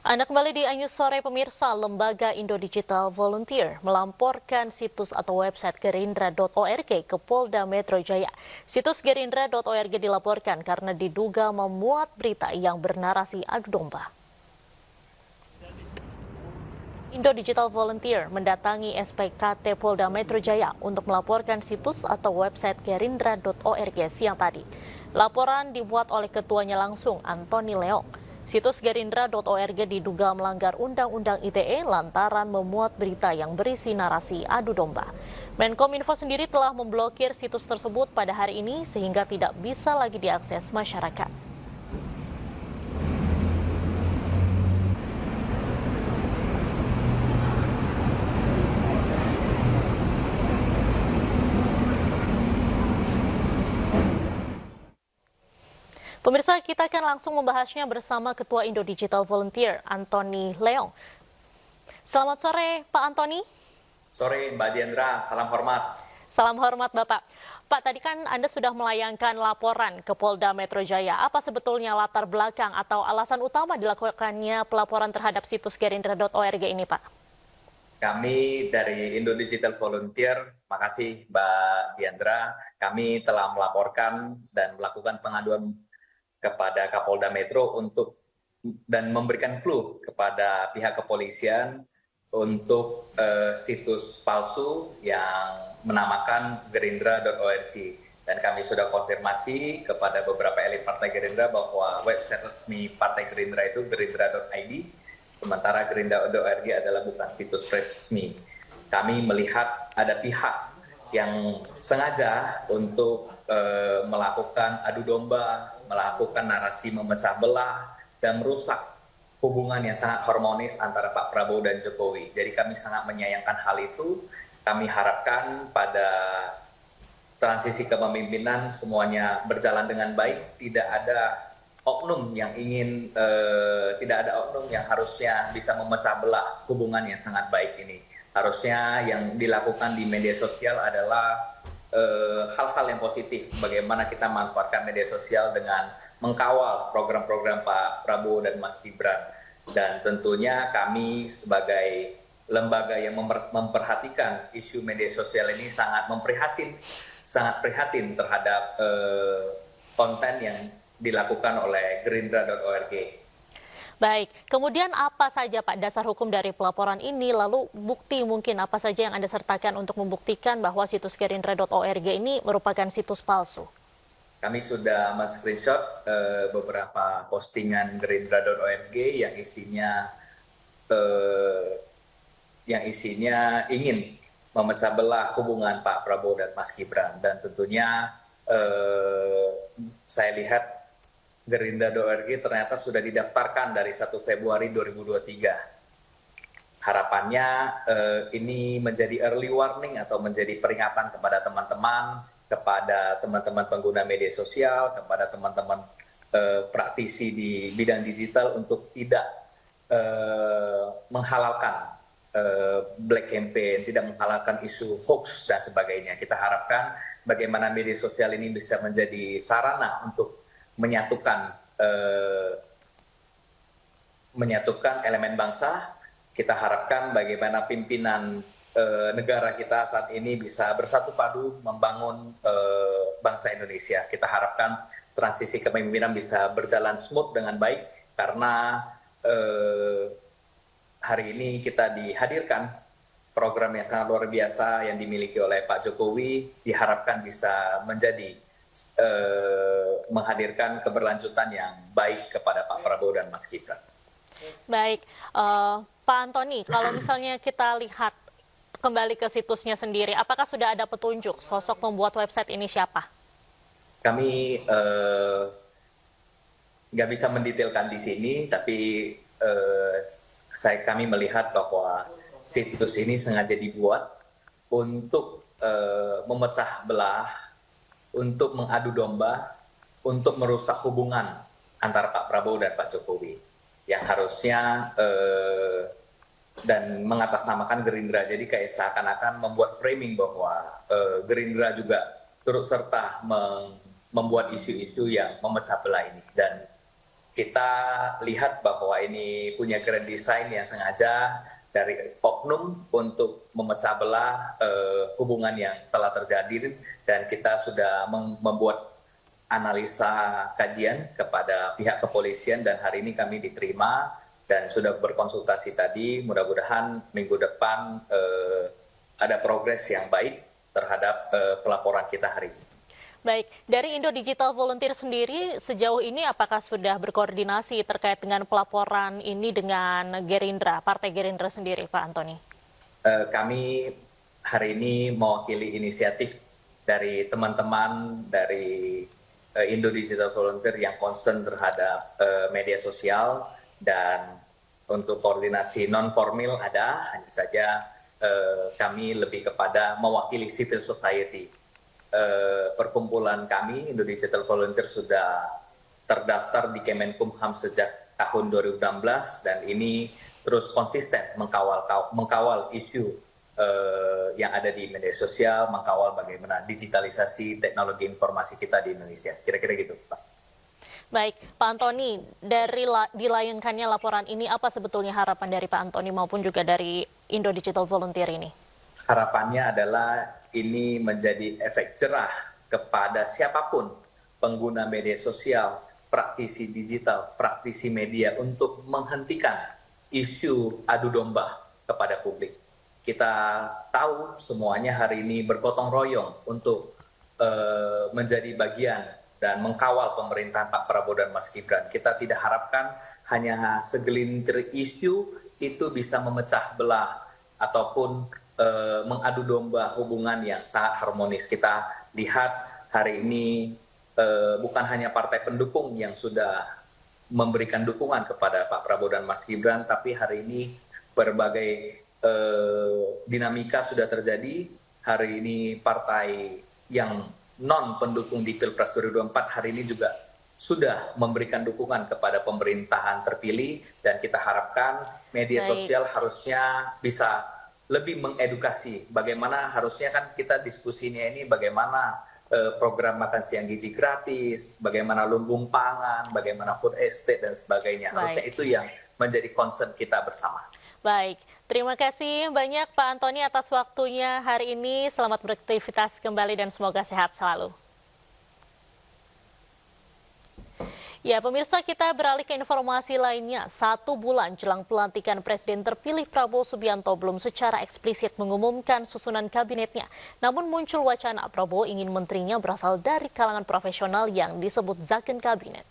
Anda kembali di Anyus Sore pemirsa, Lembaga Indo Digital Volunteer melaporkan situs atau website gerindra.org ke Polda Metro Jaya. Situs gerindra.org dilaporkan karena diduga memuat berita yang bernarasi adu domba. Indo Digital Volunteer mendatangi SPKT Polda Metro Jaya untuk melaporkan situs atau website gerindra.org siang tadi. Laporan dibuat oleh ketuanya langsung, Antoni Leong. Situs gerindra.org diduga melanggar Undang-Undang ITE lantaran memuat berita yang berisi narasi adu domba. Menkominfo sendiri telah memblokir situs tersebut pada hari ini sehingga tidak bisa lagi diakses masyarakat. Pemirsa, kita akan langsung membahasnya bersama Ketua Indo Digital Volunteer, Antoni Leong. Selamat sore, Pak Antoni. Sore, Mbak Diandra. Salam hormat. Salam hormat, Bapak. Pak, tadi kan Anda sudah melayangkan laporan ke Polda Metro Jaya. Apa sebetulnya latar belakang atau alasan utama dilakukannya pelaporan terhadap situs gerindra.org ini, Pak? Kami dari Indo Digital Volunteer, makasih Mbak Diandra, kami telah melaporkan dan melakukan pengaduan kepada Kapolda Metro untuk dan memberikan clue kepada pihak kepolisian untuk situs palsu yang menamakan gerindra.org. Dan kami sudah konfirmasi kepada beberapa elit Partai Gerindra bahwa website resmi Partai Gerindra itu gerindra.id, sementara gerindra.org adalah bukan situs resmi. Kami melihat ada pihak yang sengaja untuk melakukan adu domba, melakukan narasi memecah belah, dan merusak hubungan yang sangat harmonis antara Pak Prabowo dan Jokowi. Jadi kami sangat menyayangkan hal itu. Kami harapkan pada transisi kepemimpinan semuanya berjalan dengan baik, tidak ada oknum yang harusnya bisa memecah belah hubungan yang sangat baik ini. Harusnya yang dilakukan di media sosial adalah hal-hal yang positif, bagaimana kita manfaatkan media sosial dengan mengkawal program-program Pak Prabowo dan Mas Gibran. Dan tentunya kami sebagai lembaga yang memperhatikan isu media sosial ini sangat prihatin terhadap konten yang dilakukan oleh gerindra.org. Baik, kemudian apa saja Pak dasar hukum dari pelaporan ini, lalu bukti mungkin apa saja yang Anda sertakan untuk membuktikan bahwa situs gerindra.org ini merupakan situs palsu? Kami sudah men-screenshot beberapa postingan gerindra.org yang isinya ingin memecah belah hubungan Pak Prabowo dan Mas Gibran. Dan tentunya saya lihat gerindra.org ternyata sudah didaftarkan dari 1 Februari 2023. Harapannya ini menjadi early warning atau menjadi peringatan kepada teman-teman pengguna media sosial, kepada teman-teman praktisi di bidang digital untuk tidak menghalalkan black campaign, tidak menghalalkan isu hoax dan sebagainya. Kita harapkan bagaimana media sosial ini bisa menjadi sarana untuk menyatukan elemen bangsa. Kita harapkan bagaimana pimpinan negara kita saat ini bisa bersatu padu membangun bangsa Indonesia. Kita harapkan transisi kepemimpinan bisa berjalan smooth dengan baik, karena hari ini kita dihadirkan program yang sangat luar biasa yang dimiliki oleh Pak Jokowi, diharapkan bisa menjadi menghadirkan keberlanjutan yang baik kepada Pak Prabowo dan Mas Gibran. Baik, Pak Antoni, kalau misalnya kita lihat kembali ke situsnya sendiri, apakah sudah ada petunjuk sosok pembuat website ini siapa? Kami nggak bisa mendetailkan di sini, tapi kami melihat bahwa situs ini sengaja dibuat untuk memecah belah, untuk mengadu domba, untuk merusak hubungan antara Pak Prabowo dan Pak Jokowi, yang harusnya dan mengatasnamakan Gerindra. Jadi kayak seakan-akan membuat framing bahwa Gerindra juga turut serta membuat isu-isu yang memecah belah ini. Dan kita lihat bahwa ini punya grand design yang sengaja dari oknum untuk memecah belah hubungan yang telah terjadi, dan kita sudah membuat analisa kajian kepada pihak kepolisian, dan hari ini kami diterima dan sudah berkonsultasi tadi. Mudah-mudahan minggu depan ada progres yang baik terhadap pelaporan kita hari ini. Baik, dari Indo Digital Volunteer sendiri sejauh ini apakah sudah berkoordinasi terkait dengan pelaporan ini dengan Gerindra, Partai Gerindra sendiri, Pak Antoni? Kami hari ini mewakili inisiatif dari teman-teman dari Indo Digital Volunteer yang concern terhadap media sosial, dan untuk koordinasi non-formal ada, hanya saja kami lebih kepada mewakili civil society. Perkumpulan kami, Indo Digital Volunteer, sudah terdaftar di Kemenkumham sejak tahun 2016, dan ini terus konsisten mengkawal isu yang ada di media sosial, mengkawal bagaimana digitalisasi teknologi informasi kita di Indonesia. Kira-kira gitu, Pak. Baik, Pak Antoni, dari dilayangkannya laporan ini, apa sebetulnya harapan dari Pak Antoni maupun juga dari Indo Digital Volunteer ini? Harapannya adalah ini menjadi efek cerah kepada siapapun pengguna media sosial, praktisi digital, praktisi media, untuk menghentikan isu adu domba kepada publik. Kita tahu semuanya hari ini bergotong royong untuk menjadi bagian dan mengkawal pemerintahan Pak Prabowo dan Mas Gibran. Kita tidak harapkan hanya segelintir isu itu bisa memecah belah ataupun mengadu domba hubungan yang sangat harmonis. Kita lihat hari ini bukan hanya partai pendukung yang sudah memberikan dukungan kepada Pak Prabowo dan Mas Gibran, tapi hari ini berbagai dinamika sudah terjadi. Hari ini partai yang non pendukung di Pilpres 2024 hari ini juga sudah memberikan dukungan kepada pemerintahan terpilih, dan kita harapkan media sosial harusnya bisa lebih mengedukasi bagaimana harusnya, kan kita diskusinya ini bagaimana program makan siang gizi gratis, bagaimana lumbung pangan, bagaimana food estate dan sebagainya. Harusnya itu yang menjadi concern kita bersama. Baik, terima kasih banyak Pak Antoni atas waktunya hari ini. Selamat beraktivitas kembali dan semoga sehat selalu. Ya, pemirsa, kita beralih ke informasi lainnya. 1 bulan jelang pelantikan Presiden terpilih Prabowo Subianto belum secara eksplisit mengumumkan susunan kabinetnya. Namun muncul wacana Prabowo ingin menterinya berasal dari kalangan profesional yang disebut Zakon Kabinet.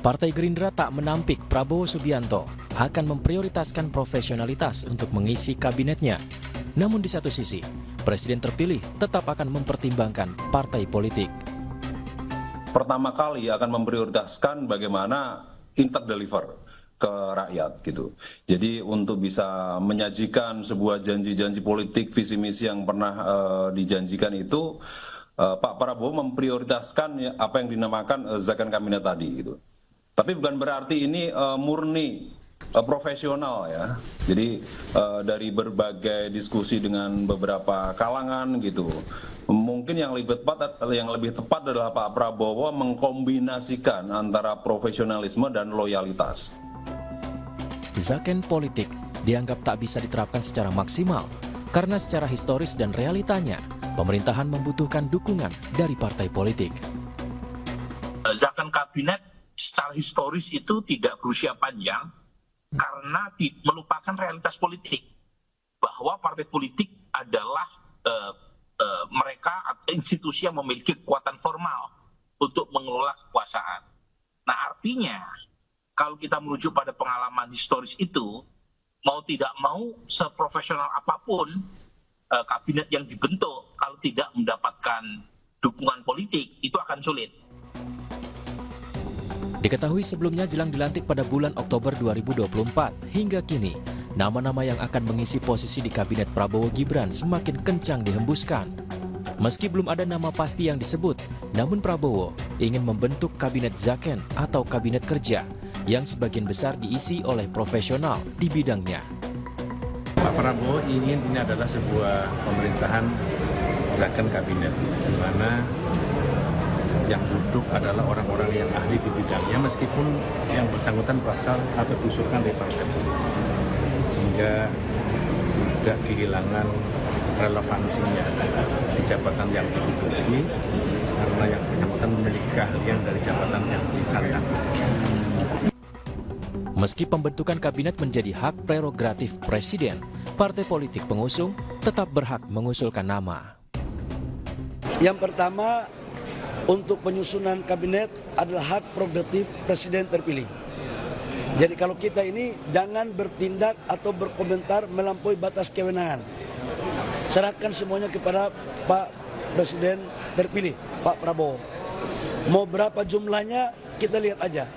Partai Gerindra tak menampik Prabowo Subianto akan memprioritaskan profesionalitas untuk mengisi kabinetnya. Namun di satu sisi, Presiden terpilih tetap akan mempertimbangkan partai politik. Pertama kali akan memprioritaskan bagaimana interdeliver ke rakyat gitu. Jadi untuk bisa menyajikan sebuah janji-janji politik, visi misi yang pernah dijanjikan itu, Pak Prabowo memprioritaskan apa yang dinamakan Zakon Kabinet tadi gitu. Tapi bukan berarti ini murni profesional ya. Jadi dari berbagai diskusi dengan beberapa kalangan gitu, mungkin yang lebih tepat adalah Pak Prabowo mengkombinasikan antara profesionalisme dan loyalitas. Zakon politik dianggap tak bisa diterapkan secara maksimal karena secara historis dan realitanya pemerintahan membutuhkan dukungan dari partai politik. Zakon kabinet secara historis itu tidak berusia panjang karena melupakan realitas politik, bahwa partai politik adalah mereka atau institusi yang memiliki kekuatan formal untuk mengelola kekuasaan. Nah, artinya kalau kita merujuk pada pengalaman historis itu, mau tidak mau seprofesional apapun kabinet yang dibentuk, kalau tidak mendapatkan dukungan politik itu akan sulit. Diketahui sebelumnya jelang dilantik pada bulan Oktober 2024, hingga kini nama-nama yang akan mengisi posisi di kabinet Prabowo Gibran semakin kencang dihembuskan. Meski belum ada nama pasti yang disebut, namun Prabowo ingin membentuk kabinet Zakon atau kabinet kerja yang sebagian besar diisi oleh profesional di bidangnya. Pak Prabowo ingin ini adalah sebuah pemerintahan zakon kabinet, di mana yang duduk adalah orang-orang yang ahli di bidangnya, meskipun yang bersangkutan berasal atau diusulkan dari partai politik, sehingga tidak kehilangan relevansinya di jabatan yang diduduki, karena yang bersangkutan memiliki keahlian dari jabatan yang disandang. Meski pembentukan kabinet menjadi hak prerogatif presiden, partai politik pengusung tetap berhak mengusulkan nama. Yang pertama, untuk penyusunan kabinet adalah hak prerogatif presiden terpilih. Jadi kalau kita ini jangan bertindak atau berkomentar melampaui batas kewenangan. Serahkan semuanya kepada Pak Presiden terpilih, Pak Prabowo. Mau berapa jumlahnya kita lihat aja.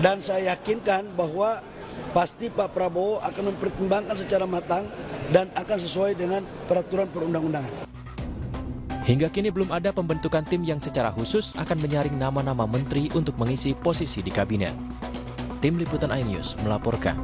Dan saya yakinkan bahwa pasti Pak Prabowo akan mempertimbangkan secara matang dan akan sesuai dengan peraturan perundang-undangan. Hingga kini belum ada pembentukan tim yang secara khusus akan menyaring nama-nama menteri untuk mengisi posisi di kabinet. Tim Liputan iNews melaporkan.